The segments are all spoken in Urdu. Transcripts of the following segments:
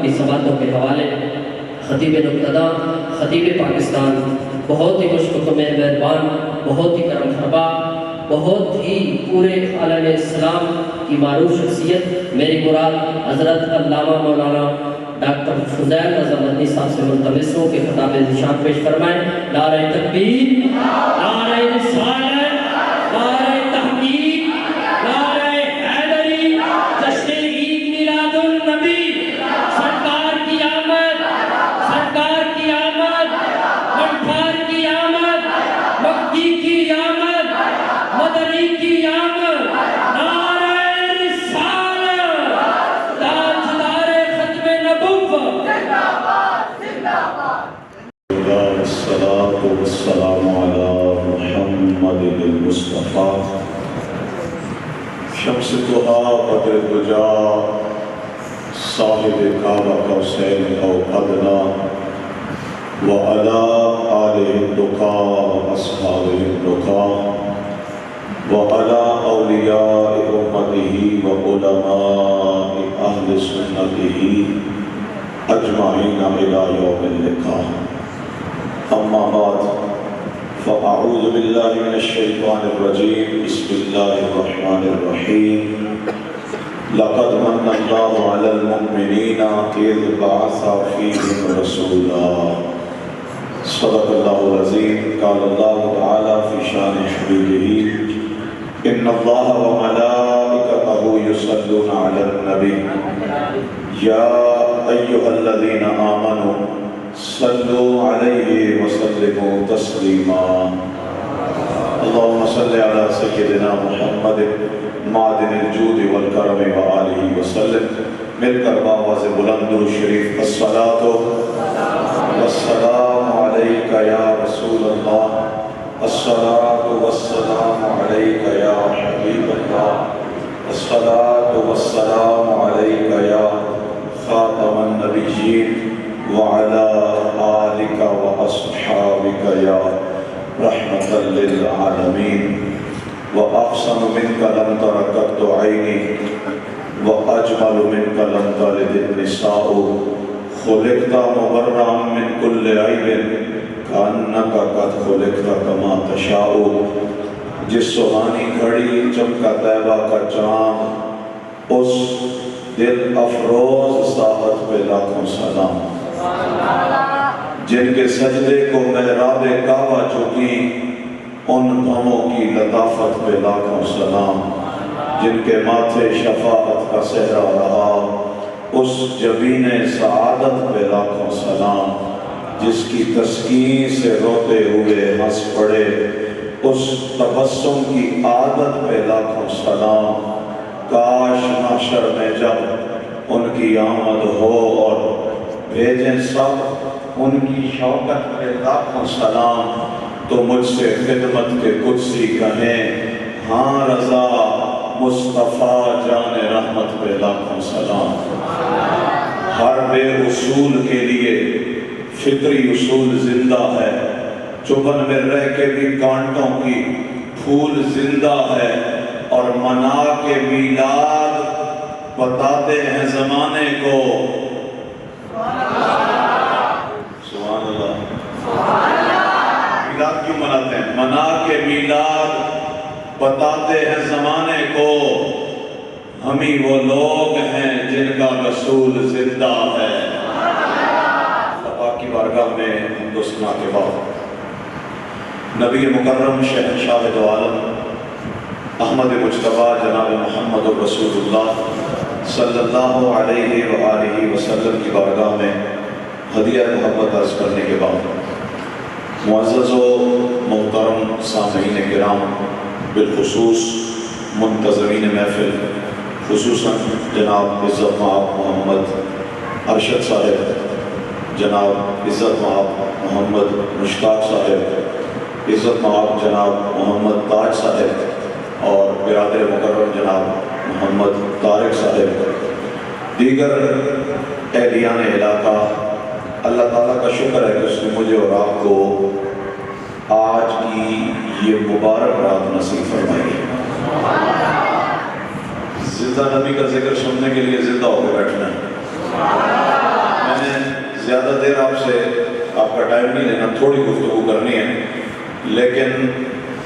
اپنی سماعتوں کے حوالے خطیب نقطہ، خطیب پاکستان، بہت ہی مشفق مہربان، بہت ہی کرم فرما، بہت ہی پورے عالم اسلام کی معروف شخصیت، میری مراد حضرت علامہ مولانا ڈاکٹر فضیل رضا مدنی صاحب سے ملتمس ہوں کہ خطاب نشان پیش فرمائیں۔ نعرہ تکبیر، نعرہ رسالت، نعرہ تحقیق، نعرہ حیدری، جشن عید میلاد النبی، سرکار کی آمد، سرکار کی آمد، منٹھار کی آمد، مکی کی آمد، مدنی کی آمد، نعرہ رسالت، تاجدار ختم نبوت، والصلاة والسلام على محمد المصطفى شمس الضحى بدر الدجى صاحب قاب قوسين أو أدنى وعلى آله التقى وأصحابه التقى وعلى أولياء أمته وعلماء أهل سنته أجمعين إلى يوم اللقاء. أما بعد فأعوذ بالله من الشيطان الرجيم. بسم الله الرحمن الرحيم. لقد من الله على المؤمنين إذ بعث فيهم رسولا. صدق الله العظيم. قال الله تعالى في شان حبيبه إن الله وملائكته يصلون على النبي يا أيها الذين آمنوا صلوا عليه وسلموا تسليما. اللهم صل على سيدنا محمد معدن الجود والكرم وآله وسلم. مل کر باواز بلند و شریف الصلاة والسلام عليك يا رسول الله، الصلاة والسلام عليك يا حبيب الله، الصلاة والسلام عليك يا خاتم النبيين وعلى آلك وأصحابك يا رحمة للعالمين. وأحسن منك لم تر قط عيني وأجمل منك لم تلد النساء. خلقت مبرأ من كل عيب كأنك قد خلقت كما تشاء. جس سہانی گھڑی چمکا طیبہ کا چاند، اس دل افروز ساحت پہ لاکھوں سلام. جن کے سجدے کو محراب کعبہ چکی، ان بھووں کی لطافت پہ لاکھوں سلام. جن کے ماتھے شفاعت کا صحرا رہا، اس جبین سعادت پہ لاکھوں سلام. جس کی تسکین سے روتے ہوئے ہنس پڑے، اس تبسم کی عادت پہ لاکھوں سلام. کاش محشر میں جب ان کی آمد ہو اور بھیجیں سب ان کی شوکت پہ لاکھوں سلام، تو مجھ سے خدمت کے قدسی کہیں ہاں رضا مصطفیٰ جان رحمت پہ لاکھوں سلام. ہر بے اصول کے لیے فطری اصول زندہ ہے، چبن میں رہ کے بھی کانٹوں کی پھول زندہ ہے. اور منا کے میلاد بتاتے ہیں زمانے کو. سبحان اللہ. میلاد کیوں مناتے ہیں؟ منا کے میلاد بتاتے ہیں زمانے کو، ہم ہی وہ لوگ ہیں جن کا رسول زندہ ہے. اللہ کی بارگاہ میں حمد و ثنا کے بعد نبی مکرم شہنشاہ دو عالم احمد مجتبیٰ جناب محمد رسول اللہ صلی اللہ علیہ وآلہ وسلم کی بارگاہ میں ہدیہ محبت عرض کرنے کے بعد، معزز و محترم سامعین کرام، بالخصوص منتظمین محفل، خصوصاً جناب عزت مآب محمد ارشد صاحب، جناب عزت مآب محمد مشتاق صاحب، عزت مآب جناب محمد تاج صاحب، اور برادر مکرم جناب محمد طارق صاحب، دیگر اہلیان علاقہ، اللہ تعالیٰ کا شکر ہے کہ اس نے مجھے اور آپ کو آج کی یہ مبارک رات نصیب فرمائی ہے. زندہ نبی کا ذکر سننے کے لیے زندہ ہو کے بیٹھنا ہے. زیادہ دیر آپ سے آپ کا ٹائم نہیں لینا، تھوڑی گفتگو کرنی ہے، لیکن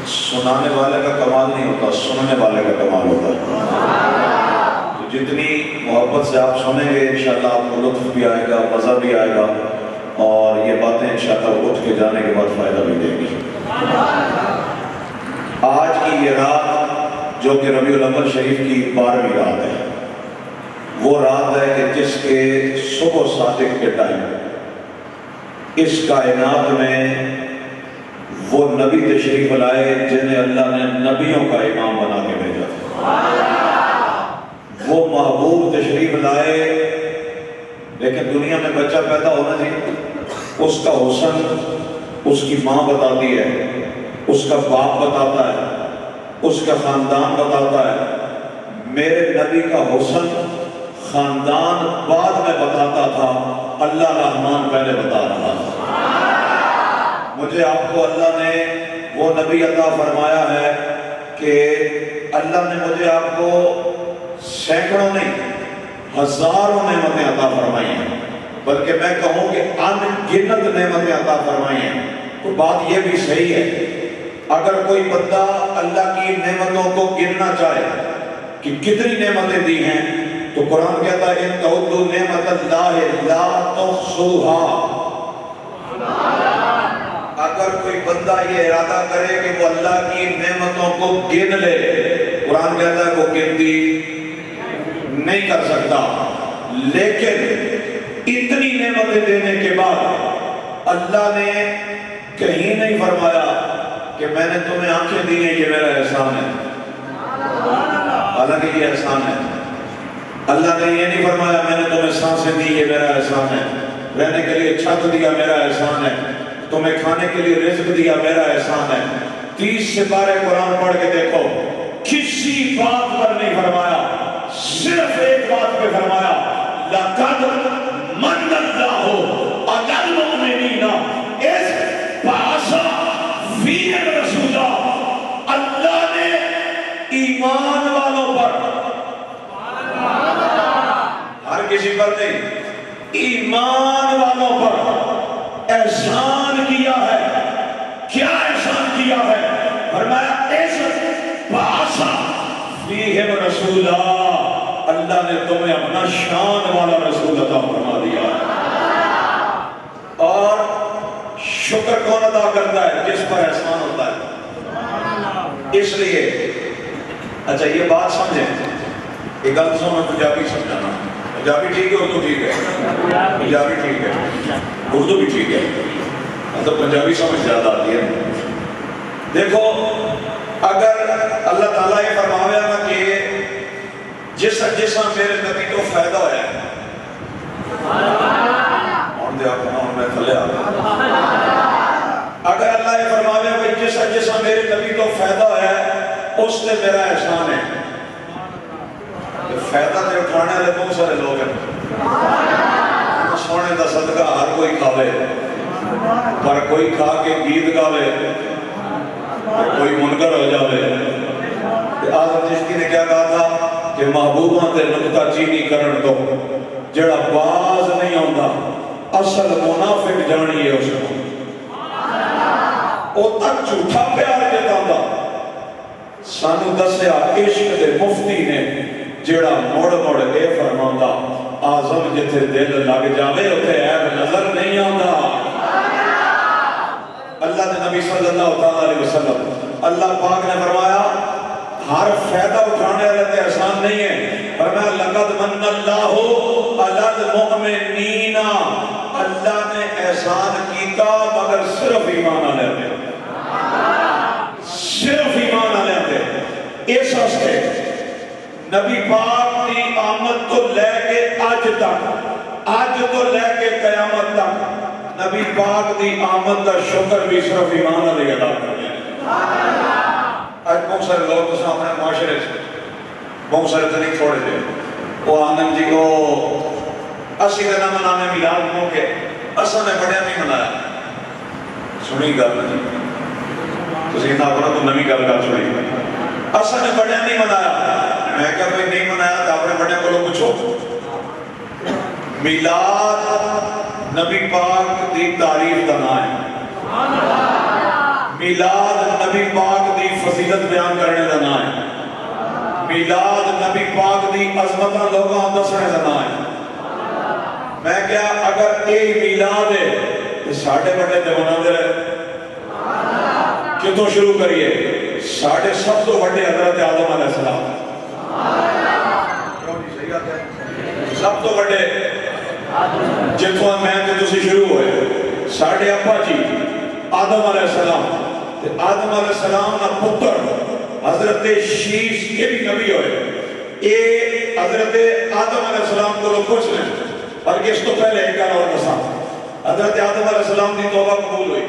سنانے والے کا کمال نہیں ہوتا، سننے والے کا کمال ہوتا ہے۔ تو جتنی محبت سے آپ سنیں گے انشاءاللہ آپ کو لطف بھی آئے گا، مزہ بھی آئے گا، اور یہ باتیں انشاءاللہ اٹھ کے جانے کے بعد فائدہ بھی دیں گی۔ آج کی یہ رات جو کہ ربیع الاول شریف کی 12ویں رات ہے، وہ رات ہے کہ جس کے صبح صادق کے ٹائم اس کائنات میں وہ نبی تشریف لائے جنہیں اللہ نے نبیوں کا امام بنا کے بھیجا تھا۔ وہ محبوب تشریف لائے، لیکن دنیا میں بچہ پیدا ہونا چاہیے، اس کا حسن اس کی ماں بتاتی ہے، اس کا باپ بتاتا ہے، اس کا خاندان بتاتا ہے۔ میرے نبی کا حسن خاندان بعد میں بتاتا تھا، اللہ رحمان پہلے بتا رہا تھا۔ مجھے آپ کو اللہ نے وہ نبی عطا فرمایا ہے کہ اللہ نے مجھے آپ کو سینکڑوں نہیں ہزاروں نعمتیں عطا فرمائی ہیں، بلکہ میں کہوں کہ ان گنت نعمتیں عطا فرمائی ہیں۔ تو بات یہ بھی صحیح ہے، اگر کوئی بندہ اللہ کی نعمتوں کو گننا چاہے کہ کتنی نعمتیں دی ہیں، تو قرآن کہتا ہے ان تعدوا نعمت اللہ لا تحصوها۔ اگر کوئی بندہ یہ ارادہ کرے کہ وہ اللہ کی نعمتوں کو گن لے، قرآن کہتا ہے وہ گنتی نہیں کر سکتا۔ لیکن اتنی نعمتیں دینے کے بعد اللہ نے کہیں نہیں فرمایا کہ میں نے تمہیں آنکھیں دی ہیں یہ میرا احسان ہے، حالانکہ یہ احسان ہے۔ اللہ نے یہ نہیں فرمایا میں نے تمہیں سانسیں دی یہ میرا احسان ہے، رہنے کے لیے چھت دیا میرا احسان ہے، تمہیں کھانے کے لیے رزق دیا میرا احسان ہے۔ 30 سپارے قرآن پڑھ کے دیکھو، کسی بات پر نہیں فرمایا، صرف ایک بات پہ فرمایا لَقَدْ مَنَّ اللَّهُ عَلَى الْمُؤْمِنِينَ إِذْ بَعَثَ فِيهِمْ رَسُولًا۔ اللہ نے ایمان والوں پر، ہر کسی پر نہیں، ایمان والوں پر احسان کیا ہے۔ کیا احسان کیا ہے؟ فرمایا اِذْ بَعَثَ فِيهِمْ رَسُولًا، اللہ نے تمہیں اپنا شان والا رسول عطا فرما دیا۔ اور شکر کون ادا کرتا ہے؟ جس پر احسان ہوتا ہے۔ اس لیے اچھا یہ بات سمجھیں، ایک غلط سو میں پنجابی سمجھانا، پنجابی ٹھیک ہے، اردو ٹھیک ہے، پنجابی ٹھیک ہے، اردو بھی ٹھیک ہے، مطلب پنجابی سمجھ زیادہ آتی ہے۔ دیکھو اگر اللہ تعالیٰ یہ فرماوے گا کہ جس میرے نبی تو فائدہ ہوا ہے، اور دے آپ میں تھلے آ گیا، اگر اللہ یہ فرماوے گا جس میرے نبی تو فائدہ ہوا ہے اس نے میرا احسان ہے، فائدہ دے اٹھانے والے بہت سارے لوگ ہیں، سونے دا صدقہ ہر کوئی کھاوے، پر کوئی کھا کے گیت گاوے، کوئی منکر ہو جاوے۔ آدم چشتی نے کیا کہا تھا کہ محبوباں تے نکتہ چینی کرن دو، جڑا باز نہیں ہوندہ اصل منافق جانیے اس کو، او تک جھوٹا پیار دیتا ہوندہ۔ سانو دسیا عشق دے مفتی نے جڑا موڑ اے فرماؤں آزم جتھے دل لگ جاوے اتھے عیب نظر نہیں آندہ۔ اللہ نے نبی صلی اللہ علیہ وسلم، اللہ پاک نے فرمایا ہر فائدہ اٹھانے والے احسان نہیں ہے، فرمایا لَقَدْ مَنَّ اللَّهُ عَلَى الْمُؤْمِنِينَ، اللہ نے احسان کیتا مگر صرف ایمان آنے آتے، صرف ایمان آنے آتے۔ اس ہستے نبی پاک کی آمد تو لے کے آج تک، آج تو لے کے قیامت تک نبی پاک دی آمد کا شکر بھی صرف ایمان علیہ ادا کرتے ہیں۔ آج بہت سارے لوگ تو اپنے معاشرے سے بہت سارے تو نہیں تھوڑے تھے، وہ آنند جی کو اسی دنہ منانے میلاد موقع اصل نے بڑے نہیں منایا۔ سنی گل نہیں تو سیدھا اپنا تو نمی گل کر چھوڑی، اصل نے بڑے نہیں منایا۔ میں کہا کوئی نہیں منایا تو اپنے بڑے کو لوگ پوچھو، میلاد نبی پاک دی تعریف کا نام ہے. میلاد نبی پاک دی فضیلت بیان کرنے کا نام ہے. میلاد نبی پاک دی عظمت لوگوں دسنے کا نام ہے. میں کیا اگر یہ میلاد ہے تو ساڑھے بڑے دیوانہ دے کتوں شروع کریے؟ ساڑھے سب تو بڑے حضرت آدم علیہ السلام. سب تو بڑے جتوں میں تے تسی شروع ہوئے ساڑھے ابا جی آدم علیہ السلام. آدم علیہ السلام نا پتر حضرت شیش کے بھی نبی ہوئے. اے حضرت آدم علیہ السلام کو لوگ پوچھ لیں اور اس تو پہلے ایک گل اور دساں. حضرت آدم علیہ السلام کی توبہ قبول ہوئی.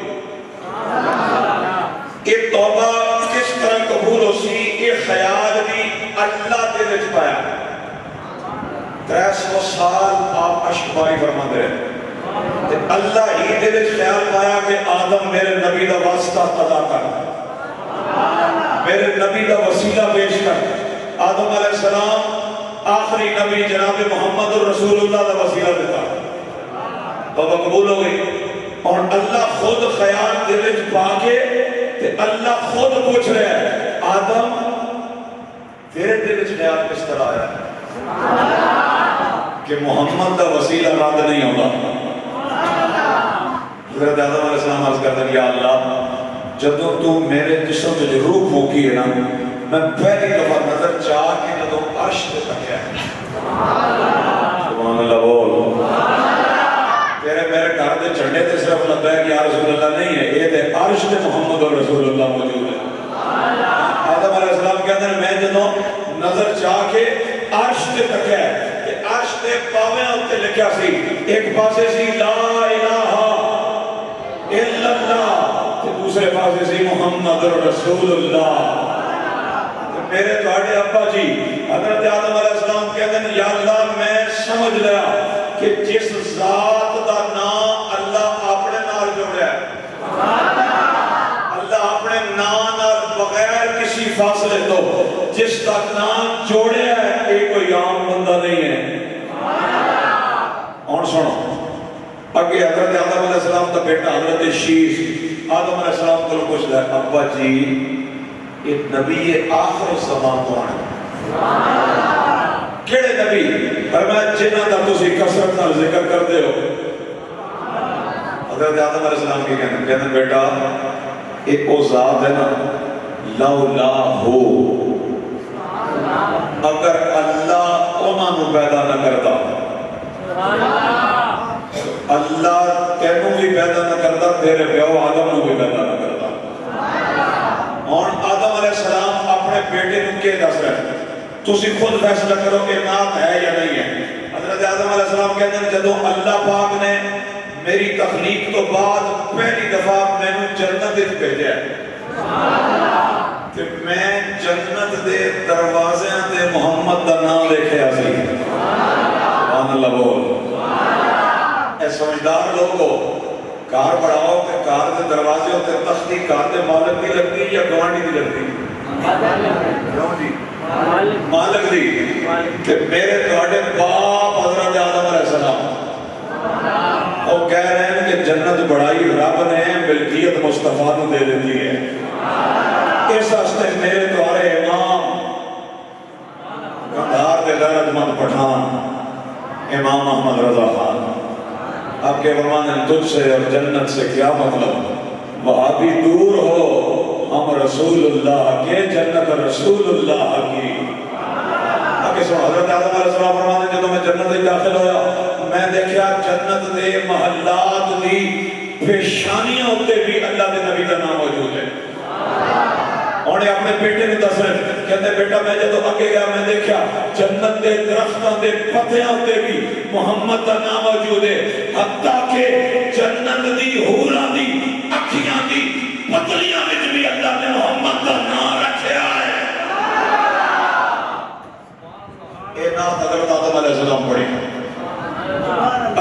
یہ توبہ کس طرح قبول ہو سی؟ یہ خیال بھی اللہ دے وچ پایا. 300 سال آپ اشک باری فرماندے رہے. اللہ ہی دے وچ خیال پایا کہ آدم میرے نبی دا واسطہ ادا کر، میرے نبی دا وسیلہ پیش کر. آدم علیہ السلام آخری نبی جناب محمد الرسول اللہ دا وسیلہ دیتا. توبہ قبول ہو گئی. اور اللہ خود خیال دے وچ پا کے تے اللہ خود پوچھ رہا ہے آدم تیرے دل وچ خیال کس طرح آیا کہ محمد دا وسیلہ رد نہیں ہوگا. حضرت آدم علیہ السلام عرض کرتے ہیں یا اللہ جدوں تو میرے جسم میں روح پھونکی ہے نا میں پہلی دفعہ نظر چاہ کے جدوں عرش پہ تکیا ہے. سبحان اللہ بول. تیرے میرے گھر دے جھنڈے تے صرف لگتا ہے کہ یا رسول اللہ نہیں ہے، یہ تے عرش تے محمد اور رسول اللہ موجود ہے. آدم علیہ السلام کہتے ہیں میں جدوں نظر چاہ کے عرش تے تکیا ہے کہ عرش تے پاویں تے لکھیا سی ایک پاسے سی لا الہ الا اللہ تے دوسرے پاسے سی محمد رسول اللہ. میرے تواڈے ابا جی حضرت آدم علیہ السلام کہتے ہیں یا اللہ میں سمجھ لیا کہ جس ذات دا نام اللہ اپنے نال جوڑیا ہے، اللہ اپنے نام نال بغیر کسی فاصلے تو جس دا نام جوڑیا ہے یہ کوئی عام بندہ نہیں ہے. اور سنو اگے حضرت آدم علیہ السلام کا بیٹا حضرت شیش آدم علیہ السلام کو پوچھتا ہے ابا جی یہ نبی آخر الزمان کون ہے؟ کیڑے نبی؟ فرمایا جنہاں دا تسی کثرت نال ذکر کرتے ہو. حضرت آدم علیہ السلام کی کہتے ہیں بیٹا ایک وہ ذات ہے نا لولا ہو اگر اللہ انہوں پیدا نہ کرتا اللہ تینوں بھی پیدا نہ کرتا تیرے پیو آدم نو بھی پیدا نہ کرتا. اور آدم علیہ السلام اپنے بیٹے نو کے دس رہے تسی خود فیصلہ کرو کہ نام ہے یا نہیں ہے. حضرت آدم علیہ السلام کہتے ہیں جدوں اللہ پاک نے میری تخلیق تو بعد پہلی دفعہ میں نے جنت وچ بھیجا کہ میں جنت دے دروازے تے محمد دا نام لکھیا سی. سبحان اللہ بول. اے سمجھدار لوگو کار بڑھاؤ تے کار دے دروازے ہوتے تختی کار دے مالک دی لگتی یا گوانڈی دی لگتی؟ کیوں جی؟ مالک دی. کہ میرے تواڈے باپ حضرت آدم علیہ السلام وہ کہہ رہے ہیں کہ جنت بڑھائی رب نے ملکیت مصطفیٰ کو دے دیتی ہے. اس واسطے میرے تمہارے امام کندھار دے غیرت مند پٹھان امام احمد رضا خان آپ کے فرمان ہیں تجھ سے اور جنت سے کیا مطلب، وہابی دور ہو ہم رسول اللہ کے جنت رسول اللہ کی. آگے سو حضرت آدم علیہ السلام فرمان ہیں جب میں جنت میں داخل ہویا میں دیکھا جنت دے محلات دی پیشانیاں ہوتے بھی اللہ دے نبی کا نام موجود ہے. اور نے اپنے بیٹے نے دس رہے کہتے بیٹا میں جب آگے گیا میں دیکھا جنت دے درختوں دے پتیاں ہوتے بھی محمد کا نام موجود ہے. حتیٰ کہ جنت دی حوراں دی اکھیاں دی پتلیاں میں بھی اللہ نے محمد کا نام رکھیا ہے. اے نام حضرت آدم علیہ السلام پڑھی.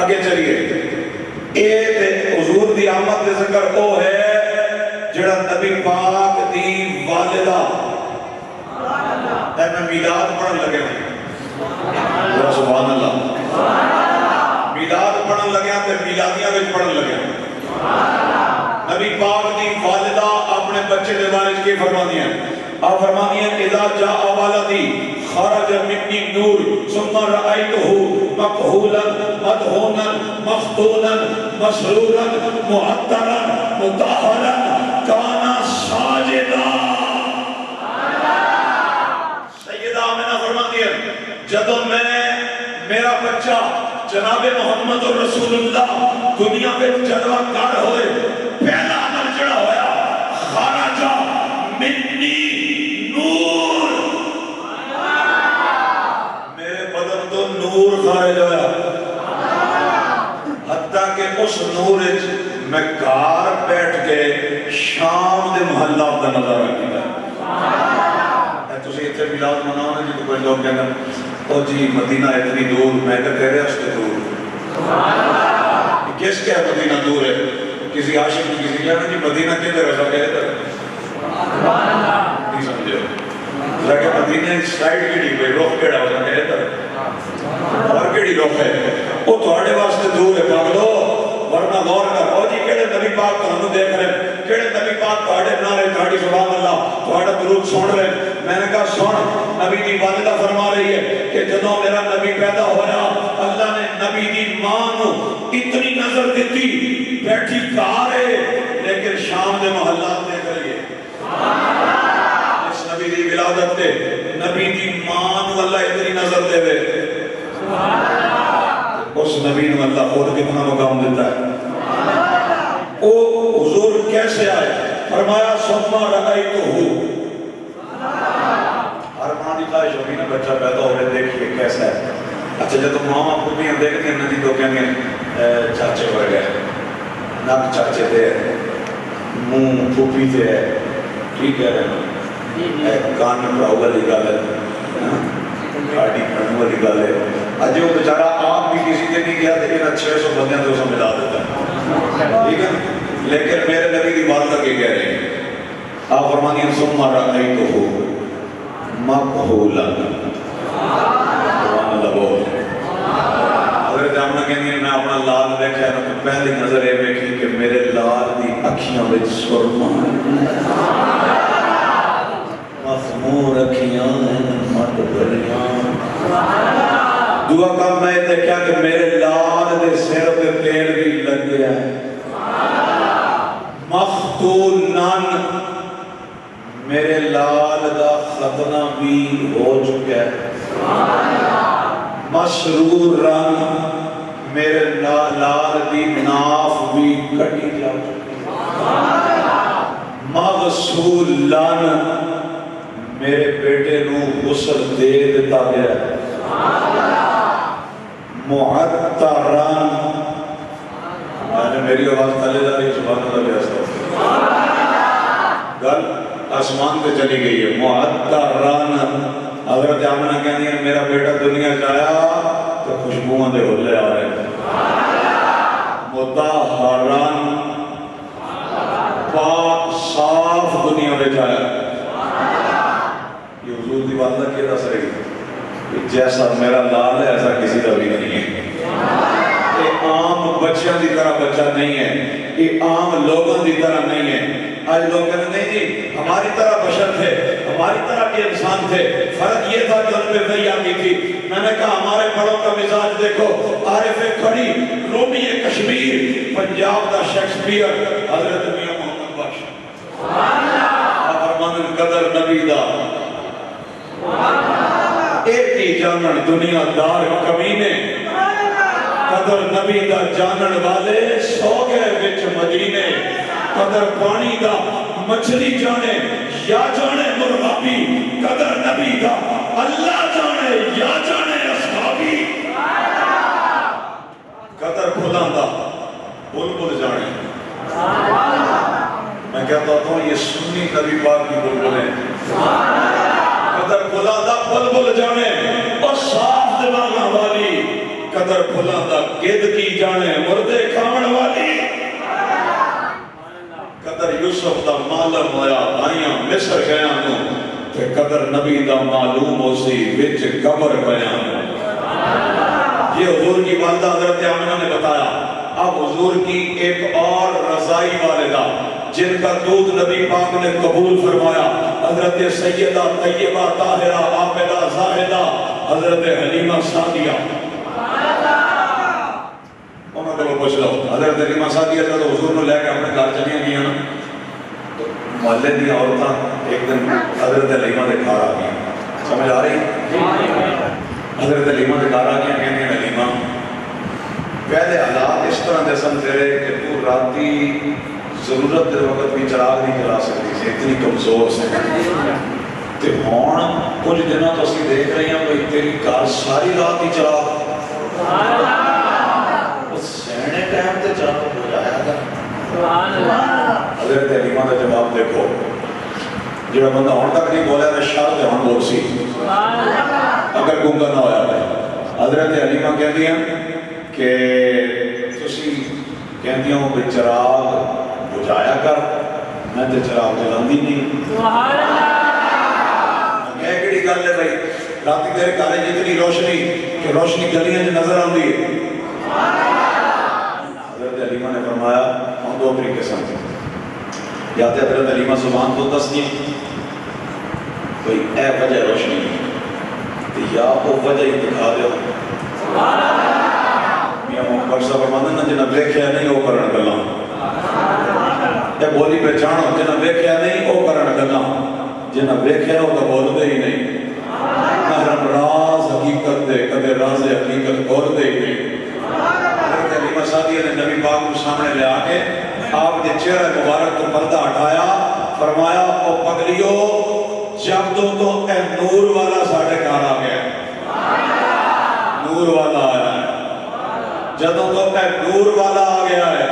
آگے چلیے اے تے حضور دی آمد دے ذکر او ہے جڑا نبی پاک دی والدہ اے میں میلاد پڑھن لگے ہیں. سبحان اللہ. پڑھن لگیا تے میلادیاں وچ پڑھن لگیا. نبی پاک دی والدہ اپنے بچے دے بارے کی فرماندی ہیں؟ آپ فرماندی ہیں اذا جاء ولدی خرج منی نور ثم رأيته مكحولا مدهونا مختونا مسرورا معطرا مطهرا كان ساجدا. سیدہ آمنہ فرماندی ہے جدو میرا بچہ جناب محمد رسول اللہ دنیا میں جلوہ کار ہوئے پہلا عمل جڑا ہویا خارجہ منی نور، میرے بدن تو نور خارج ہویا، حتیٰ کہ اس نور میں گھر بیٹھ کے شام دے محلہ دا نظارہ کیا. تسی اتنے میلاد مناؤ نا جی تو کوئی لوگ کہنا او جی مدینہ اتنی دور، میں کہہ رہا اس کے دور. کس کیا مدینہ دور ہے؟ کسی عاشق کی کسی کہنا جی مدینہ کے در ایسا کہہ در نہیں سمجھے لیکن مدینہ سائیڈ کیڑی کوئی روح کیڑا ہو جا کہہ در اور کیڑی روح ہے وہ تھوڑے واسطے دور ہے پاگلو. ورنہ غور کر او جی کیڑے نبی پاک تانوں دیکھ رہے ہیں، کیڑے نبی پاک تھوڑے نعرے تھاڑی سبحان اللہ تھوڑا درود سن رہے ہیں. میں نے کہا سن، نبی دی والدہ فرما رہی ہے کہ جدوں میرا نبی پیدا ہویا اللہ نے نبی دی ماں نو اتنی نظر دیتی بیٹھی کار ہے لیکن شام دے محلات دیکھ رہی ہے. اس نبی دی ولادت تے نبی دی ماں نو اللہ اتنی نظر دے وے، اس نبی نو اللہ خود کتنا مقام دیتا ہے. او حضور کیسے آئے؟ فرمایا ثم رأیتہ. ہر ماں دی خواہش ہوگی نا بچہ پیدا ہو رہے دیکھئے کیسا ہے. اچھا جب ماما پھوپیاں دیکھتی ہیں ندی تو کہیں گے چاچے بڑھ گئے، نک چاچے دے منہ پھوپی دے ٹھیک ہے کان پراؤ والی گل ہے گاڑی کھڑنے والی گل ہے. اجے وہ بیچارہ آپ بھی کسی تے نہیں گیا تو انہاں 600 بندیاں تو اسے ملا دیتا ہے ٹھیک ہے. لیکن میرے نبی کی بات تک یہ کہہ رہے ہیں آپ فرمانی ہیں ثم رأیتہ مکحولا. سبحان اللہ بول. اگر جامنا کہنی ہے میں اپنا لال دیکھا ہے تو پہلی نظر یہ دیکھی کہ میرے لال دی اکھیاں وچ سرما مخمور اکھیاں مٹ بھریاں. دعا کام میں دیکھا کہ میرے لال دے سر پہ تیل بھی لگ گیا ہے. مختونن میرے لال دا ختنہ بھی ہو چکا ہے. مسرورن میرے لال دی ناف بھی کٹی جا چکی ہے. مغسولن میرے بیٹے نو غسل دے دیتا گیا ہے. معطرن یعنی میری آواز تلے جا رہی ہے سبحان اللہ بیاستا گل آسمان پہ چلی گئی ہے. معطرن حضرت آمنہ کہنی ہے میرا بیٹا دنیا جایا تو خوشبوہاں دے ہلے آ رہے ہیں. مطہرن پاک صاف دنیا میں جایا. یہ حضور دی والدہ کی دس رہی جیسا میرا لال ہے ایسا کسی کا بھی نہیں ہے. یہ عام بچیاں دی طرح بچہ نہیں ہے، یہ عام لوگوں دی طرح نہیں ہے. آج لوگ کہتے نہیں جی ہماری طرح بشر تھے، ہماری طرح کے انسان تھے، فرق یہ تھا کہ ان پہ وحی آتی تھی. میں نے کہا ہمارے بڑوں کا مزاج دیکھو، عارف کھڑی رومی کشمیر پنجاب دا شیکسپیئر حضرت میاں محمد بخش فرمان قدر نبی دا ایک ہی جانن دنیا دار کمینے قدر نبی دا جانن والے سو گئے وچ مدینے. قدر پانی دا مچھلی جانے یا جانے مرغابی، قدر نبی دا اللہ جانے یا جانے اصحابی. قدر پھلاں دا بلبل جانے. میں کہتا ہوں یہ سنی نبی پاک کی بلبل ہے. قدر پھلاں دا بلبل جانے اور صاف دماغاں والی. قدر پھلاں دا گد کی جانے مردے کھان والی. قدر یوسف دا معلوم ہویا آئیاں مصر گیا نو تے قدر نبی دا معلوم ہو سی وچ قبر گیا. یہ حضور کی والدہ حضرت آمنہ نے بتایا. اب حضور کی ایک اور رضائی والدہ جن کا دودھ نبی پاک نے قبول فرمایا، حضرت سیدہ طیبہ طاہرہ عابدہ زاہدہ حضرت حلیمہ سعدیہ. انہوں نے پوچھ لو حضرت حلیمہ سعدیہ تو حضور نے لے کے اپنے گھر چلیاں گیا نا، تو محلے دی عورتاں ایک دن حضرت حلیمہ دے گھر آ گئی. سمجھ آ رہی؟ حضرت حلیمہ دے گھر آ گیا، کہنے حلیمہ پہلے حالات اس طرح دے سن تیرے کہ تو راتی ضرورت دے وقت بھی چراغ نہیں جلا سکتی سے، اتنی کمزور سے. تے ہون کچھ دنوں تو اسی دیکھ رہی ہیں کہ تیری کار ساری رات ہی چراغ سہنے ٹائم تے چراغ ہو جایا گا. حضرت حلیمہ کا جواب دیکھو، جڑا بندہ ہون تک نہیں بولا ہے شاہ تے ہون بول سی اگر گنگا نہ ہویا ہے. حضرت حلیمہ کہتی ہیں کہ تسی کہندی ہوں کہ چراغ بجھایا کر، میں تے چراغ جلاندی نہیں. میں کیڑی گل ہے بھائی، رات تیرے گھر اتنی روشنی کہ روشنی گلیاں چ نظر آندی ہے. حضرت حلیمہ نے فرمایا ہم دو طریقے سے یا تے حضرت حلیمہ زبان تو دس نہیں کوئی اے وجہ روشنی یا وہ وجہ ہی دکھا دے. میاں محمد صاحب فرماندے نا جنہیں ویکھیا نہیں وہ کرن گلاں، اے بولی پہچانو جنہیں ویکھیا نہیں وہ کرن گلاں، جنہیں ویکھیا وہ تو بولدے ہی نہیں. محرم راز حقیقت دے کدے راز حقیقت بولدے ہی نہیں. حضرت حلیمہ سعدیہ نے نبی پاک کو سامنے لے آ کے آپ نے چہرہ مبارک کو پردہ ہٹایا، فرمایا او پگلیو جب تو اے نور والا ساڑھے گھر آ گیا، نور والا آیا ہے. جدوں تو اے نور والا آ گیا ہے،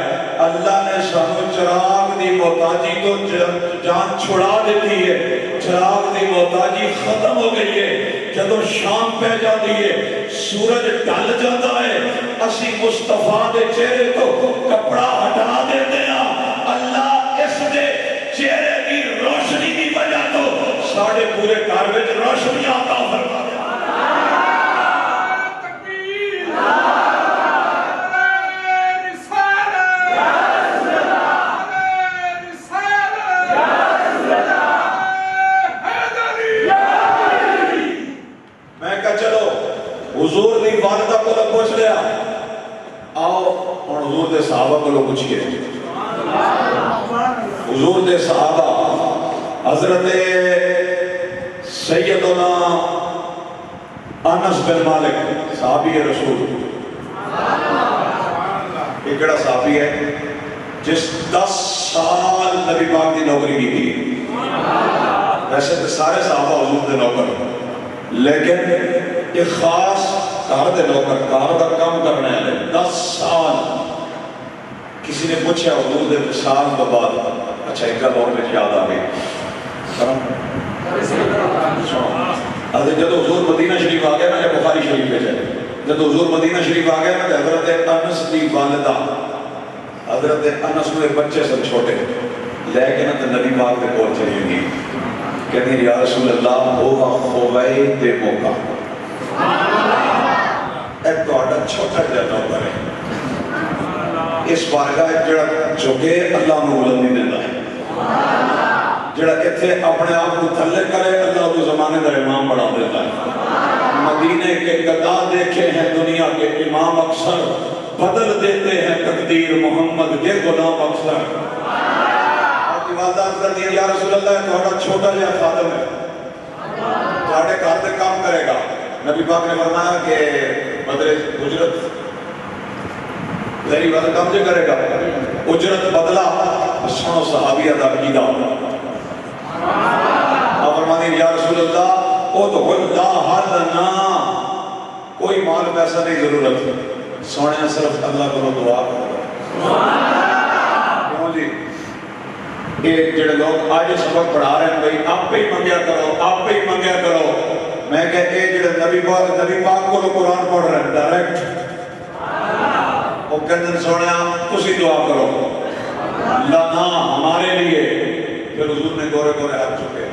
اللہ نے سانو چراغ دی محتاجی تو جان چھڑا دیتی ہے، چراغ دی محتاجی ختم ہو گئی ہے. جدوں شام پہ جاتی ہے، سورج ڈل جاتا ہے، اسی مصطفیٰ دے چہرے تو کپڑا ہٹا دیتے ہیں. اللہ اس دے چہرے کی روشنی کی وجہ تو ساڑھے پورے گھر وچ روشنی عطا فرما دے. حضور دی والدہ کو لگ پوچھ لیا، آؤ اور حضور دے صحابہ کو لوگ پوچھئے. حضور دے صحابہ حضرت سیدنا انس بن مالک صحابی رسول، ایک کڑا صحابی ہے جس 10 سال نبی پاک دی نوکری کی تھی. ویسے تو سارے صحابہ حضور دے نوکر، لیکن ایک خاص کار دے نوکر کار دا کام کرنے والے 10 سال. کسی نے پوچھا حضور دے سال تو بعد، اچھا ایک دور میں یاد آ گئی جب حضور مدینہ شریف آ گیا نا، یا بخاری شریف ہے جب حضور مدینہ شریف آ گیا نا، حضرت انس دی والدہ حضرت انس میں بچے سب چھوٹے لے کے نا تو نبی پاک دے کول چلی گئی. کہتے ہیں یا رسول اللہ ہوگا خوبائی دے موقع ایک تو آڈا چھوٹا جانا ہوگا ہے اس بارگاہ جڑا چکے اللہ میں بلندی دینا ہے، جڑا اتھے اپنے آپ کو تھلے کرے اللہ کو زمانے کا امام بڑھا دیتا ہے. مدینے کے گدا دیکھے ہیں دنیا کے امام اکثر، بدل دیتے ہیں تقدیر محمد کے غلام اکثر. کر دیا یا رسول اللہ تھوڑا چھوٹا جہاں خادم ہے، تھوڑے گھر میں کام کرے گا. نبی پاک نے فرمایا کہ بدلے اجرت تیری بات کام جو کرے گا اجرت بدلا سنو صحابی ادا کی دا. آپ فرماتے یا رسول اللہ او تو اللہ لنا، کوئی مال پیسہ نہیں ضرورت، سونے صرف اللہ کو دعا کرو. کیوں جی یہ جڑے لوگ آج سبق پڑھا رہے ہیں بھائی آپ ہی منگیا کرو، آپ ہی منگیا کرو. میں کہتے ہیں جڑے نبی پاک کو قرآن پڑھ رہے ہیں ڈائریکٹ وہ کہتے ہیں سونے تسی دعا کرو لنا ہمارے لیے. پھر حضور نے گورے گورے ہاتھ چکے.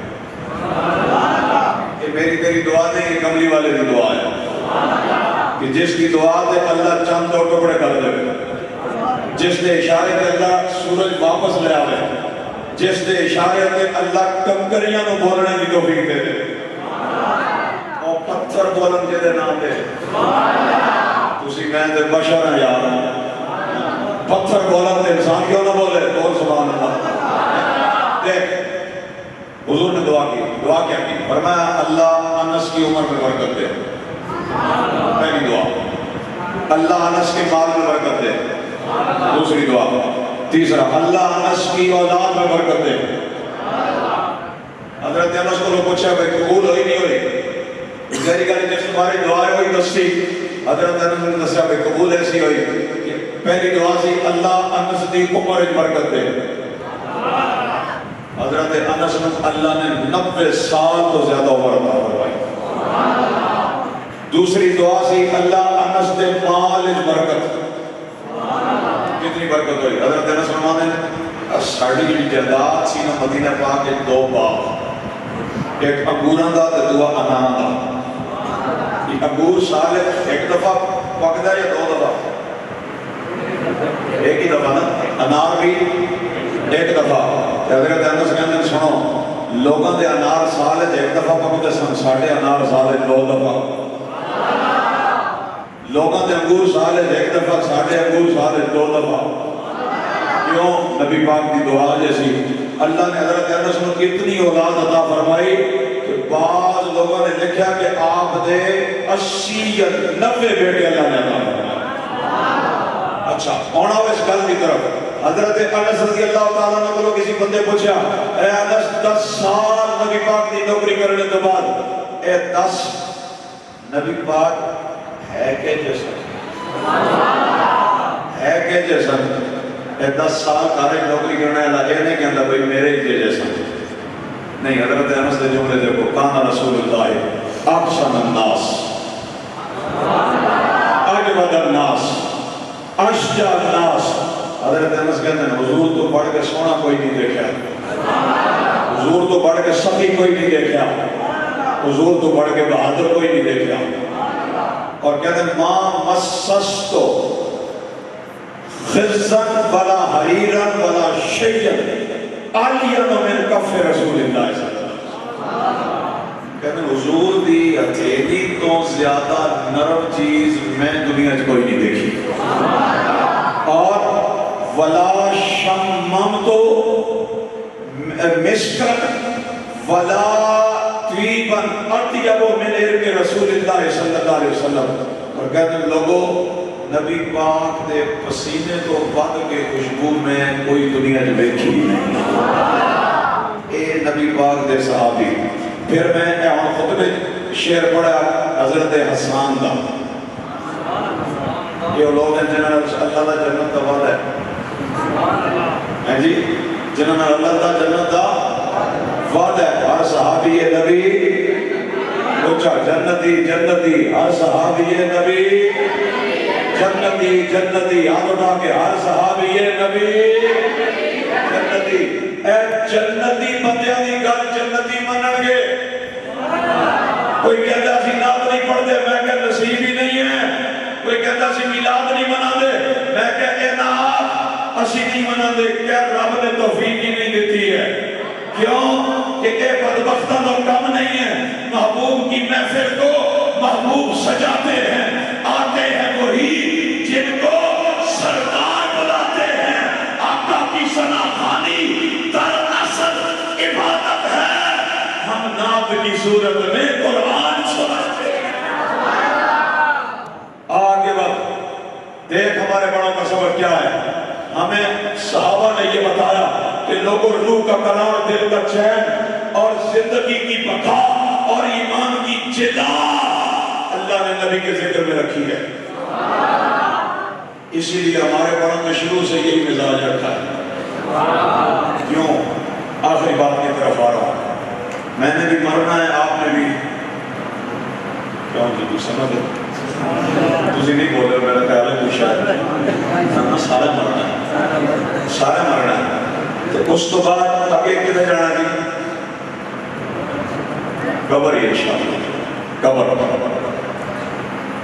یہ میری تیری دعا نہیں، یہ کملی والے کی دعا ہے. کہ جس کی دعا دے اللہ چند دو ٹکڑے کر دے، جس دے اشارے دے اللہ سورج واپس لے آوے، جس دے اشارے دے اللہ کنکریاں نو بولنے کی توفیق دے دے، اور پتھر بولن کے دے نام دے۔ تسی میں دے بشر ہیں یار، پتھر بولن دے انسان کیوں نہ بولے؟ بول سبحان اللہ۔ دیکھ حضور نے دعا کی، دعا کیا کی؟ فرمایا اللہ انس کی عمر میں برکت دے، پہلی دعا۔ اللہ انس کے مال میں برکت دے، دوسری دعا۔ تیسرا اللہ انس کی اولاد میں برکت دے۔ حضرت انس کو لوگ پوچھا بھائی قبول ہوئی نہیں ہوئی؟ ظاہری گل جس تمہاری دعائیں ہوئی دسی، حضرت انس نے دسیا بھائی قبول ایسی ہوئی کہ پہلی دعا سی اللہ انس دی عمر میں برکت دے۔ حضرت انس نے اللہ نے 90 سال تو زیادہ عمر عطا فرمائی۔ دوسری دعا سی اللہ انس دے مال میں برکت۔ کتنی برکت ہوئی؟ حضرت انس فرماتے ہیں ساڑی جی جائیداد سی نا مدینہ پاک کے 2 باغ، ایک انگوراں دا تے دوسرا انار دا۔ یہ انگور سال ایک دفعہ پکدا یا 2 دفعہ؟ ایک ہی دفعہ نا، انار بھی ایک دفعہ۔ حضرت انس کہتے ہیں سنو لوگوں دے انار سال ایک دفعہ پکتے سن، ساڑھے انار سال 2 دفعہ۔ لوگوں دے انگور سال ایک دفعہ، ساڑھے انگور سال 2 دفعہ۔ کیوں؟ نبی پاک کی دعا جیسی۔ اللہ نے حضرت انس کو اتنی اولاد عطا فرمائی کہ بعض لوگوں نے لکھا کہ آپ دے 80 یا 90 بیٹے اللہ نے عطا فرمائے۔ اچھا ہونا ہو اس گل کی طرف۔ حضرت انس رضی اللہ تعالیٰ نے کو کسی بندے پوچھا اے انس 10 سال نبی پاک کی نوکری کرنے کے بعد اے 10 نبی پاک ہے کہ جیسا ہے کہ جیسا اے 10 سال کارے نوکری کرنے والا یہ نہیں کہتا بھائی میرے ہی جیسا نہیں۔ حضرت انس نے جملے دیکھو کان رسول اللہ احسن الناس اجود الناس اشجع الناس۔ حضرت انس کہتے ہیں حضور تو بڑھ کے سونا کوئی نہیں دیکھا، حضور تو بڑھ کے سخی کوئی نہیں دیکھا، حضور تو بڑھ کے بہادر کوئی نہیں دیکھا۔ اور کہتے ہیں ما مسستو خزن ولا حریرن ولا شیئن علین من کف رسول اللہ صلی اللہ علیہ وسلم۔ کہتے ہیں حضور دی ہتھیلی تو زیادہ نرم چیز میں دنیا میں کوئی نہیں دیکھی۔ اور ولا شممتو مسکن ولا طیبا اطیب من عرق رسول اللہ صلی اللہ علیہ وسلم۔ اور کہتے ہیں لوگوں نبی پاک دے پسینے تو بد کے خوشبو میں کوئی دنیا میں دیکھی نہیں۔ اے نبی پاک دے صحابی۔ پھر میں خطبے شعر پڑھا حضرت حسان دا، یہ لوگ ہیں جنہوں نے اللہ دا جنت دا وعدہ ہے جی، جنہوں نے اللہ دا جنت دا وعدہ ہے۔ ہر صحابی نبی اچھا جنتی جنتی، ہر صحابی نبی جنتی جنتی، یاد اٹھا کے ہر صحابی نبی جنتی۔ اے جنتی بندیاں دی گل جنتی منن گے۔ کوئی کہتا سی نعت نہیں پڑھ دے، میں کہ نصیب ہی نہیں ہے۔ کوئی کہتا سی میلاد نہیں منا دے، میں کہ اے نعت اسی نہیں منا دے، کہ رب نے توفیق ہی نہیں دیتی ہے۔ کیوں؟ کہ اے بدبختہ تو کم نہیں ہے۔ محبوب کی محفل کو محبوب سجاتے ہیں، آتے ہیں وہی جن کو سردار بلاتے ہیں۔ آقا کی ثنا خوانی دراصل عبادت ہے، ہم نعت کی صورت میں قرآن سناتے ہیں۔ آگے بات دیکھ ہمارے بڑوں کا سبب کیا ہے۔ ہمیں صحابہ نے یہ بتایا کہ لوگوں روح کا قرار، دل کا چین اور زندگی کی بقا اور ایمان کی جلا اللہ نے نبی کے ذکر میں رکھی ہے۔ اسی لیے ہمارے بڑوں نے شروع سے یہی مزاج رکھا ہے۔ کیوں؟ آخری بات کی طرف آ رہا ہوں، میں نے بھی مرنا ہے، آپ نے بھی۔ کیوں جی سمجھ تسی نہیں بولے، میرا خیال ہے کچھ شاید سارا مرنا ہے، سارا مرنا ہے۔ تو اس تو بعد آگے کدھر جانا جی؟ قبر ہی انشاءاللہ، قبر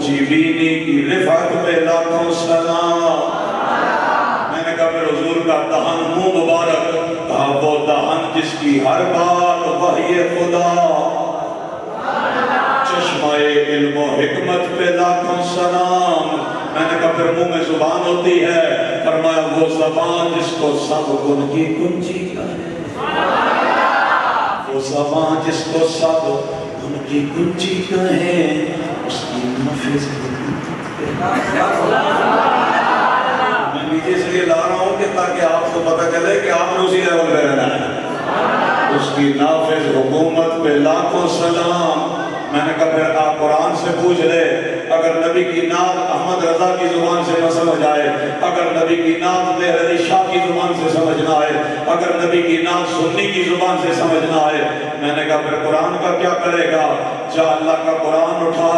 چیبینی کی رفعت پہ لاکھوں سلام۔ میں نے کہا پھر حضور کا دہن منہ مبارک، کہا وہ دہن جس کی ہر بات وحی خدا، چشمہ علم و حکمت پہ لاکھوں سلام۔ میں نے کہا پھر منہ میں زبان ہوتی ہے، فرمایا وہ زبان جس کو سب گن کی کنجی کہے، وہ زبان جس کو سب گن کی کنجی کہے، اس کی نفذ میں نیچے اس لیے لا رہا ہوں کہ تاکہ آپ کو پتہ چلے کہ آپ نے اسی لیول پہ رہنا ہے۔ اس کی نافذ حکومت پہ لاکھوں سلام۔ میں نے کہا پھر آپ قرآن سے پوچھ لے، اگر نبی کی نعت احمد رضا کی زبان سے نہ سمجھ آئے، اگر نبی کی نعت مہر علی شاہ کی زبان سے سمجھ نہ آئے، اگر نبی کی نعت سنی کی زبان سے سمجھ نہ آئے، میں نے کہا پھر قرآن کا کیا کرے گا؟ جا اللہ کا قرآن اٹھا،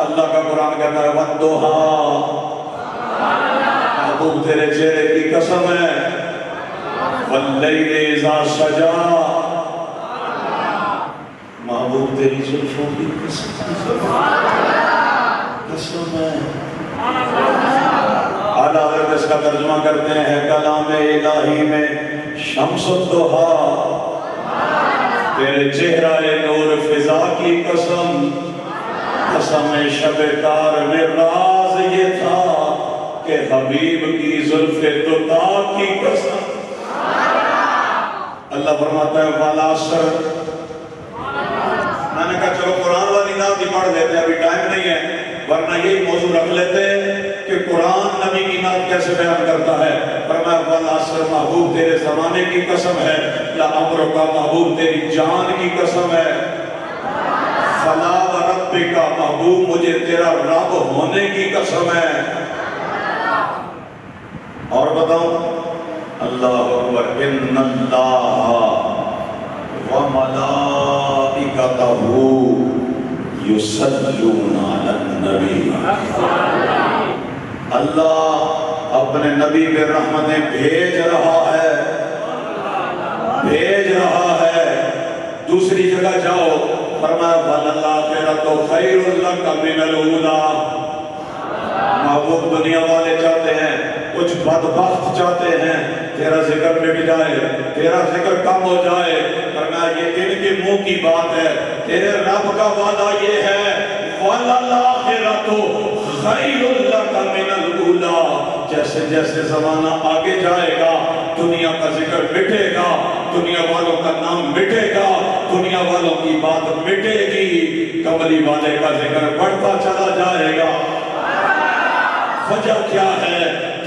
اللہ کا قرآن کہتا ہے وَالضُّحَىٰ، محبوب تیرے چہرے کی قسم ہے، وَاللَّيْلِ إِذَا سَجَىٰ، محبوب تیری زلفوں کی قسم ہے۔ اعلیٰ حضرت اس کا ترجمہ کرتے ہیں کلام الہی میں شمس الضحیٰ، تیرے چہرہ نور فضا کی قسم، قسم شب تار میں راز یہ تھا کہ حبیب کی زلف دتا کی قسم۔ اللہ فرماتا ہے والعصر۔ میں نے کہا چلو قرآن والی نعت ہی پڑھ لیتے ہیں، ابھی ٹائم نہیں ہے، ورنہ یہی موضوع رکھ لیتے ہیں کہ قرآن نبی کی نعت کیسے بیان کرتا ہے۔ فرمایا والعصر، محبوب تیرے زمانے کی قسم ہے، لعمرک، محبوب تیری جان کی قسم ہے، فلا وربک، محبوب مجھے تیرا رب ہونے کی قسم ہے۔ اور بتاؤں اللہ اکبر، ان اللہ وملائکتہ یصلون علی النبی، اللہ اپنے نبی پہ رحمتیں بھیج رہا ہے، بھیج رہا ہے۔ دوسری جگہ جاؤ، فرمایا وَلَلْآخِرَةُ خَيْرٌ لَكَ مِنَ الْأُولَىٰ، محبوب دنیا والے چاہتے ہیں، کچھ بدبخت چاہتے ہیں تیرا ذکر مٹ جائے، تیرا ذکر کم ہو جائے، فرمایا یہ ان کے منہ کی بات ہے، تیرے رب کا وعدہ یہ ہے وَلَلْآخِرَةُ خَيْرٌ لَكَ مِنَ الْأُولَىٰ، جیسے جیسے زمانہ آگے جائے گا دنیا کا ذکر مٹے گا، دنیا والوں کا نام مٹے گا، دنیا والوں کی بات مٹے گی، کملی والے کا ذکر بڑھتا چلا جائے گا۔ وجہ کیا ہے؟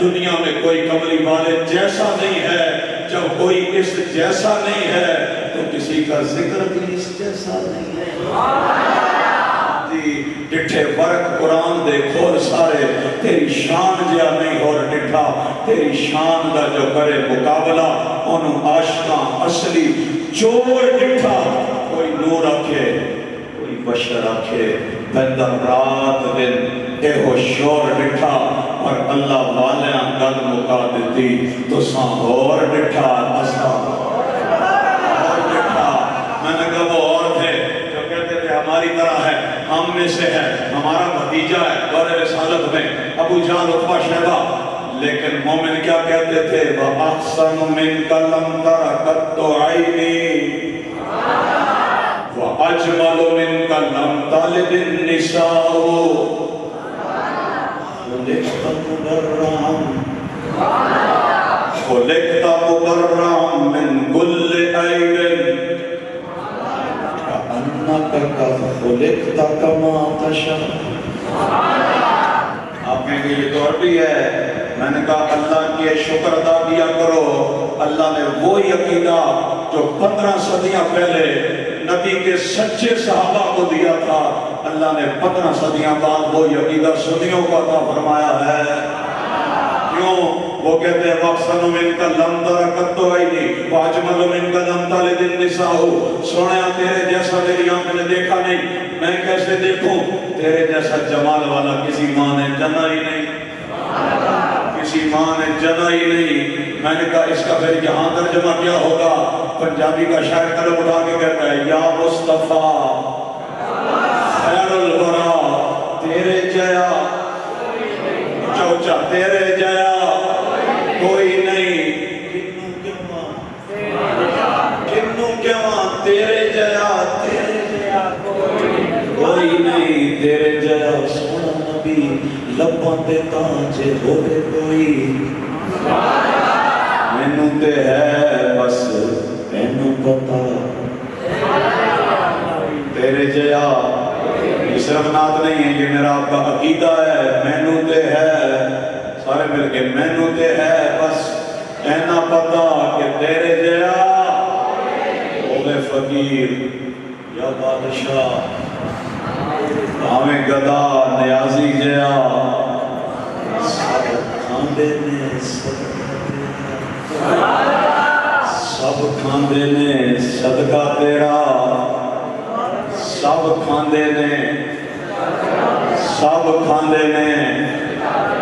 دنیا میں کوئی کملی والے جیسا نہیں ہے، جب کوئی اس جیسا نہیں ہے تو کسی کا ذکر بھی اس جیسا نہیں ہے۔ ڈٹھے ورق قرآن دے کھول سارے، تیری شان جیا نہیں ہو ڈٹھا، تیری شان دا جو کرے مقابلہ انہوں عاشقاں اصلی چور ڈٹھا، کوئی نور رکھے کوئی بشر رکھے، بندر رات دن اے ہو شور ڈٹھا، اور اللہ والیاں گل مکا دیتی تو ساں اور ڈٹھا، اساں اور ڈٹھا۔ میں نے کہا وہ اور تھے جو کہتے تھے ہماری طرح ہے، ہم میں سے ہے، ہمارا بھتیجا ہے دور رسالت میں ابو جہل عتبہ شیبہ، لیکن مومن کیا کہتے تھے وَأَحْسَنُ مِنْكَ لَمْ تَرَ قَطُّ عَيْنِي وَأَجْمَلُ مِنْكَ لَمْ تَلِدِ النِّسَاءُ خُلِقْتَ مُبَرَّعًا مِنْ كُلِّ عَيْبٍ كَأَنَّكَ قَدْ خُلِقْتَ كَمَا تَشَاءُ۔ آپ کہیں گے یہ تو عربی ہے، میں نے کہا اللہ کے شکر ادا کیا کرو، اللہ نے وہی عقیدہ جو 15 صدیاں پہلے نبی کے سچے صحابہ کو دیا تھا، اللہ نے 15 صدیاں بعد وہی عقیدہ سنیوں کو عطا فرمایا ہے۔ کیوں؟ وہ کہتے ہیں وَأَحْسَنُ مِنْكَ لَمْ تَرَ قَطُّ عَيْنِي وَأَجْمَلُ مِنْكَ لَمْ تَلِدِ النِّسَاءُ، سونے تیرے جیسا میری آنکھ نے دیکھا نہیں، میں کیسے دیکھوں؟ تیرے جیسا جمال والا کسی ماں نے جنا ہی نہیں، کسی ماں نے جنا ہی نہیں۔ میں نے کہا اس کا پھر یہاں ترجمہ کیا ہوگا؟ پنجابی کا شاعر قلم اٹھا کے کہتا ہے یا مصطفیٰ خیر الورا، تیرے تیرے جیا چوچا تیرے جیا کوئی نہیں کنوں کیوں تیرے جیا کوئی نہیں تیرے جیا سونا نبی لباں تے تاج ہوے کوئی مینوں تے ہے بس تینوں پتا تیرے جیا یہ صرف نعت نہیں ہے یہ میرا آپ کا عقیدہ ہے مینوں تے ہے سارے مل کے مینوں تے ہے بس اینا پتا کہ تیرے جیا اوے فقیر یا بادشاہ ہمیں گدا نیازی جیا سب کھاندے نے سب کھاندے نے صدقہ تیرا سب کھاندے نے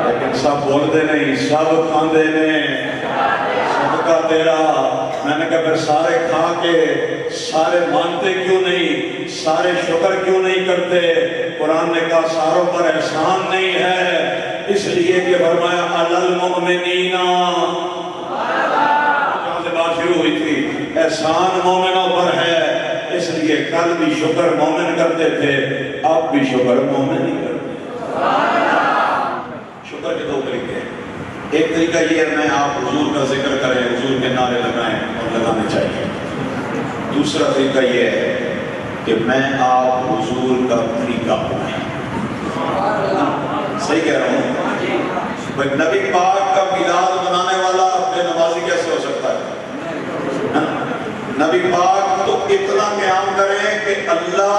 لیکن سب بولتے نہیں سب کھاندے نے صدقہ تیرا میں نے کہا پھر سارے کھا کے سارے مانتے کیوں نہیں سارے شکر کیوں نہیں کرتے قرآن نے کہا ساروں پر احسان نہیں ہے اس لیے کہ فرمایا علی المؤمنین جہاں سے بات شروع ہوئی تھی احسان مومنوں پر ہے اس لیے کل بھی شکر مومن کرتے تھے اب بھی شکر مومن نہیں کرتے شکر کے دو طریقے ہیں ایک طریقہ یہ ہے میں آپ حضور کا ذکر کریں حضور کے نعرے لگائیں اور لگانے چاہیے دوسرا طریقہ یہ ہے کہ میں آپ حضور کا طریقہ اپنائیں صحیح کہہ رہا ہوں بھائی نبی پاک کا میلاد منانے والا بے نمازی کیسے ہو سکتا ہے نبی پاک تو اتنا قیام کریں کہ اللہ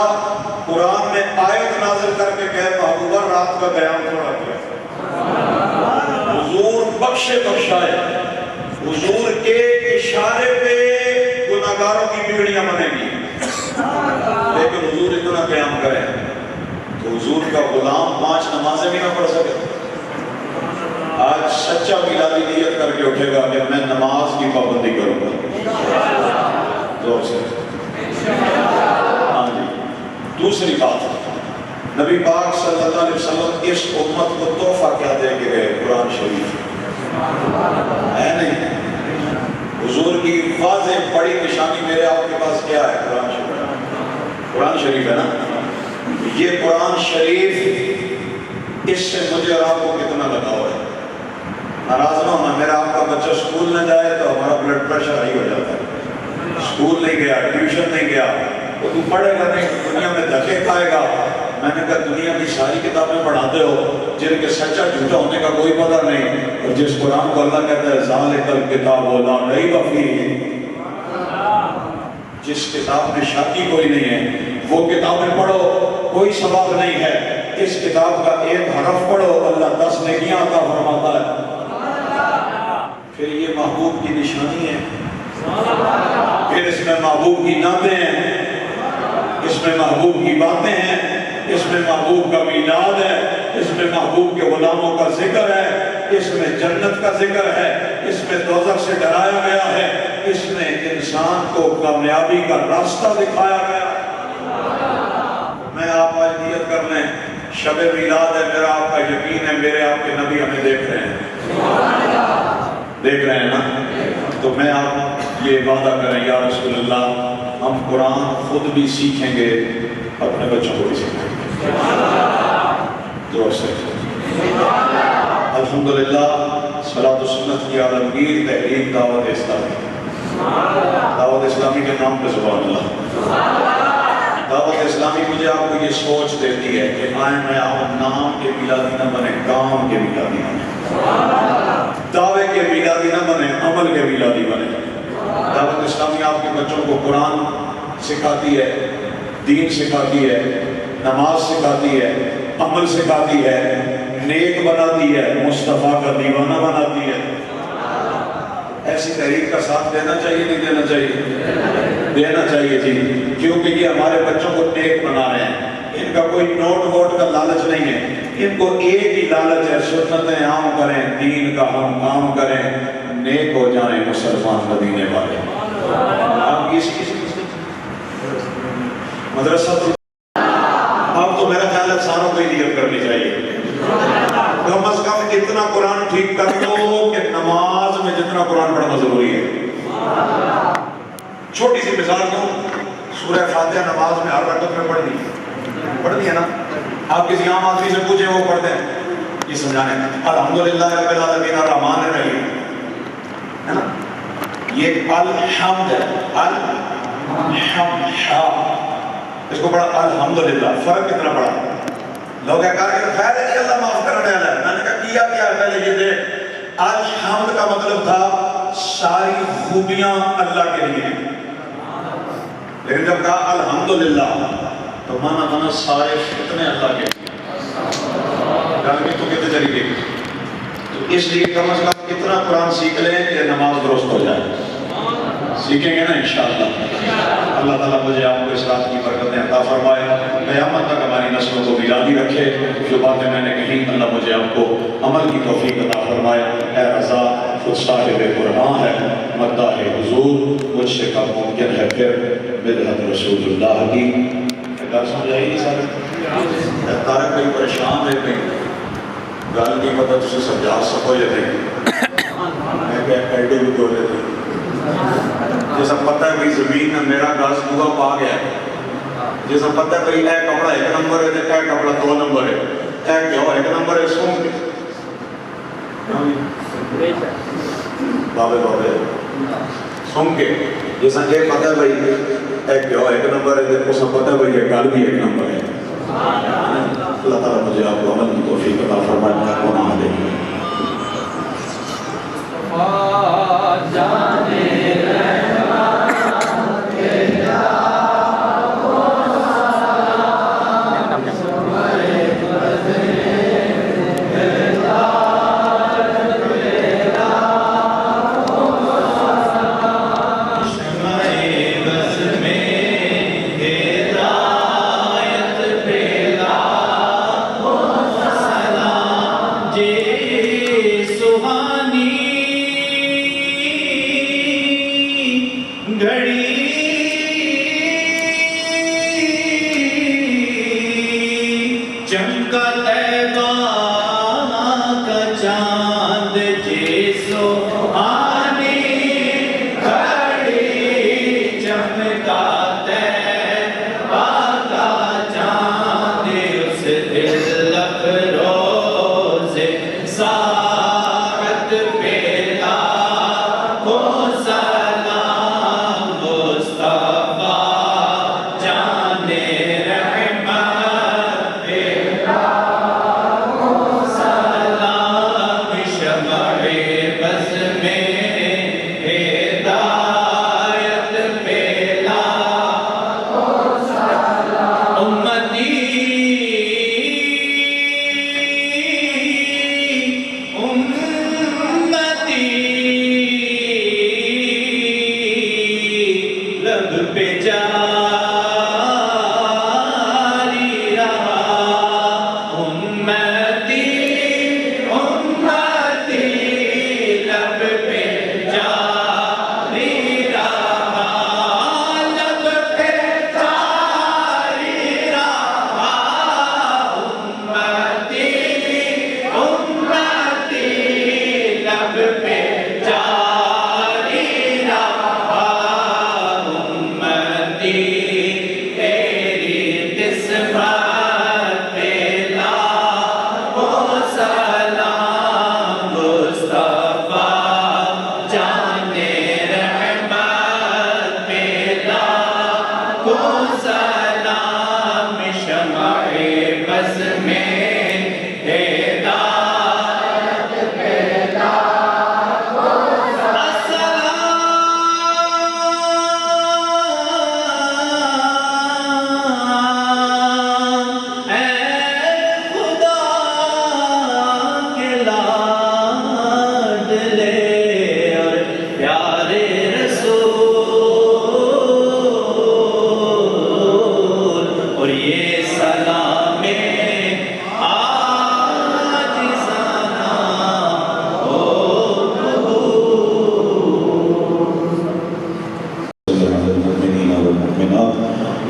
قرآن میں آیت نازل کر کے کہے محبوبہ رات کا قیام تھوڑا کیا حضور بخشے بخشائے حضور کے اشارے پہ گناہگاروں کی بگڑیاں بنیں گی لیکن حضور اتنا قیام کریں تو حضور کا غلام 5 نمازیں بھی نہ پڑھ سکے آج سچا میلادی نیت کر کے اٹھے گا کہ میں نماز کی پابندی کروں گا زور سے ہاں جی دوسری بات نبی پاک صلی اللہ علیہ وسلم اس امت کو تحفہ کیا دے کے گئے قرآن شریف ہے نہیں حضور کی واضح بڑی نشانی میرے آپ کے پاس کیا ہے قرآن شریف ہے نا یہ قرآن شریف اس سے مجھے اور آپ کو کتنا لگاؤ ہے ناراض نہ ہونا میرا آپ کا بچہ سکول نہ جائے تو ہمارا بلڈ پریشر ہائی ہو جاتا ہے سکول نہیں گیا ٹیوشن نہیں گیا تو تو پڑھے گا نہیں دنیا میں دھکے کھائے گا میں نے کہا دنیا کی ساری کتابیں پڑھاتے ہو جن کے سچا جھوٹا ہونے کا کوئی پتہ نہیں اور جس قرآن کو اللہ کہتا ہے ذالک الکتاب لا ریب فیہ جس کتاب میں شاکی کوئی نہیں ہے وہ کتابیں پڑھو کوئی سبب نہیں ہے اس کتاب کا ایک حرف پڑھو اللہ 10 نیکیاں عطا فرماتا ہے پھر یہ محبوب کی نشانی ہے پھر اس میں محبوب کی نعتیں ہیں اس میں محبوب کی باتیں ہیں اس میں محبوب کا میلاد ہے اس میں محبوب کے غلاموں کا ذکر ہے اس میں جنت کا ذکر ہے اس میں دوزخ سے ڈرایا گیا ہے اس میں انسان کو کامیابی کا راستہ دکھایا گیا میں آپ آج نیت کر لیں شب میلاد ہے میرا آپ کا یقین ہے میرے آپ کے نبی ہمیں دیکھ رہے ہیں نا تو میں آپ یہ وعدہ کریں یا رسول اللہ ہم قرآن خود بھی سیکھیں گے اپنے بچوں کو بھی سیکھیں گے دعا سے الحمدللہ صلاۃ و سنت کی عالمگیر تحریک دعوت اسلامی کے نام پہ سبحان اللہ دعوت اسلامی مجھے آپ کو یہ سوچ دیتی ہے کہ آئیں میں آپ نام کے میلادی نہ بنے کام کے میلادی نہ بنے دعوے کے میلادی نہ بنے عمل کے میلادی بنے دعوت اسلامی آپ کے بچوں کو قرآن سکھاتی ہے دین سکھاتی ہے نماز سکھاتی ہے عمل سکھاتی ہے نیک بناتی ہے مصطفیٰ کا دیوانہ بناتی ہے ایسی تحریک کا ساتھ دینا چاہیے نہیں دینا چاہیے دینا چاہیے جی کیونکہ یہ ہمارے بچوں کو نیک بنا رہے ہیں ان کا کوئی نوٹ ووٹ کا لالچ نہیں ہے ان کو ایک ہی لالچ ہے سنتیں عام کریں دین کا ہم کام کریں نیک ہو جائیں مسلمان مدینے والے آپ اس مدرسہ اب تو میرا خیال ہے ساروں کو ہی نیت کرنی چاہیے ضروری ہے. چھوٹی سی مثال دوں, سورہ فاتحہ نماز میں ہر رکعت میں پڑھنی ہے نا. آپ کسی عام آدمی سے پوچھیں وہ پڑھتے ہیں, یہ سمجھانے الحمدللہ رب العالمین الرحمن الرحیم ہے نا, یہ الحمد ہے, الحمد, اس کو پڑھا الحمدللہ. فرق کتنا پڑا؟ لوگ کہا کہ خیر ہے اللہ معاف کرنے والا ہے. میں نے کہا کیا پہلے یہ دے, الحمد کا مطلب تھا ساری خوبیاں اللہ کے لیے, لیکن جب کہا الحمدللہ تو مانا مانا سارے فتنے اللہ کے لیے. گل کی تو کتنے چلی گئی. تو اس لیے کم از کم اتنا قرآن سیکھ لیں کہ نماز درست ہو جائے. سیکھیں گے نا انشاءاللہ. اللہ تعالیٰ مجھے آپ کو اس رات کی برکتیں عطا فرمائے, قیامت تک ہماری نسلوں کو بھی یاد رکھے. جو باتیں میں نے کہیں اللہ مجھے آپ کو عمل کی توفیق عطا فرمائے. اے رضا خود صاحب قرآن ہے, مداح حضور مجھ سے کب ممکن ہے پھر بدعت رسول اللہ کی. گل سمجھ آئی نہیں سارے؟ تارک بھائی پریشان ہے کہیں گل کی پتہ تجھے سمجھا سکو یا نہیں. میں کہ ایڈے بھی بولے تھے جیسا پتہ ہے بھئی زمین میں میرا گاز دعا پا گیا ہے, جیسا پتہ ہے بھئی اے کپڑا 1 نمبر ہے, اے کپڑا 2 نمبر ہے, اے کیوں 1 نمبر ہے, سن کے بابے سن کے جیسا یہ پتہ ہے بھئی اے کیوں 1 نمبر ہے, اسا پتہ ہے بھئی یہ گل بھی 1 نمبر ہے. اللہ تعالیٰ مجھے آپ کو عمل کی توفیق عطا فرمائے. وما علیہ جانے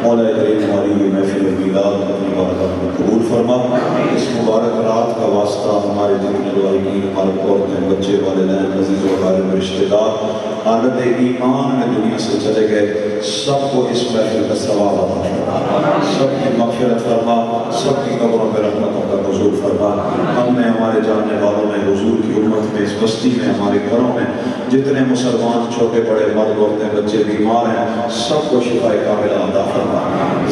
مولا کریم ہماری محفل میلاد اپنی بارگاہ میں قبول فرما۔ اس مبارک رات کا واسطہ ہمارے جتنے لوگین، ہمارے عورتیں، بچے، والدین، عزیز و اقارب، رشتہ دار حالت ایمان میں دنیا سے چلے گئے، سب کو اس محفل کا ثواب عطا فرما، سب کی مغفرت فرما، سب کی قبروں میں رحمتوں کا نزول فرما۔ ہم میں، ہمارے جاننے والوں میں، حضور کی امت میں، اس بستی میں، ہمارے گھروں میں جتنے مسلمان چھوٹے بڑے مرد عورتیں بچے بیمار ہیں، سب کو شفا کاملہ عطا فرما،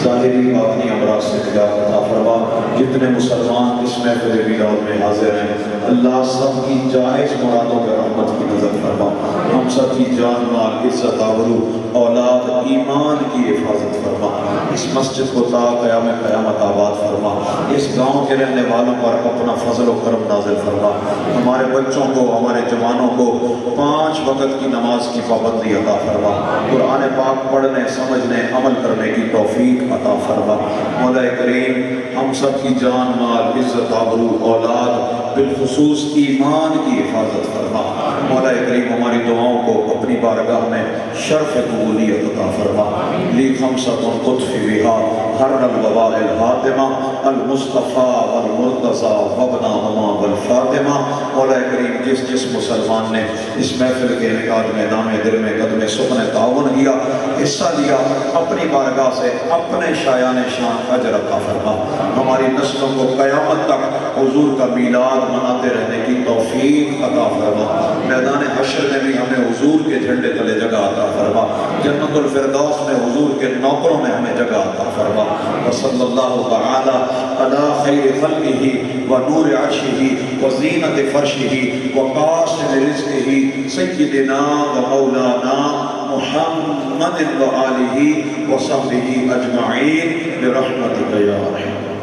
ظاہری باطنی امراض سے نجات عطا فرما۔ جتنے مسلمان اس محفل میلاد میں حاضر ہیں، اللہ سب کی جائز مرادوں پر رحمت کی نظر فرما، ہم سب کی جان مال عزت آبرو اولاد ایمان کی حفاظت فرما، اس مسجد کو تا قیام قیامت آباد فرما، اس گاؤں کے رہنے والوں پر اپنا فضل و کرم نازل فرما، ہمارے بچوں کو، ہمارے جوانوں کو 5 وقت کی نماز کی پابندی عطا فرما، قرآن پاک پڑھنے، سمجھنے، عمل کرنے کی توفیق عطا فرما۔ مولا کریم ہم سب کی جان مال عزت آبرو اولاد بالخصوص ایمان کی حفاظت فرما۔ مولا کریم ہماری دعاؤں کو اپنی بارگاہ میں شرف قبولیت عطا فرما۔ لی خمسۃ قطف بہا حر الوباء الحاتمہ المصطفیٰ والمرتضیٰ وابنہما والفاطمہ۔ مولا کریم جس مسلمان نے اس محفل کے انعقاد میں دام دل میں قدم سخن تعاون کیا، حصہ لیا، اپنی بارگاہ سے اپنے شایان شان اجر عطا فرما۔ ہماری نسلوں کو قیامت تک حضور کا میلاد مناتے رہنے کی توفیق عطا فرما۔ میدان حشر میں بھی ہمیں حضور کے جھنڈے تلے جگہ عطا فرما، جنت الفردوس میں حضور کے نوکروں میں ہمیں جگہ عطا فرما۔ وصلی اللہ تعالی علی خیر خلقہ ونور عرشہ وزینت فرشہ وقاسم رزقہ سیدنا ومولانا محمد وآلہ وصحبہ اجمعین برحمتک یا ارحم۔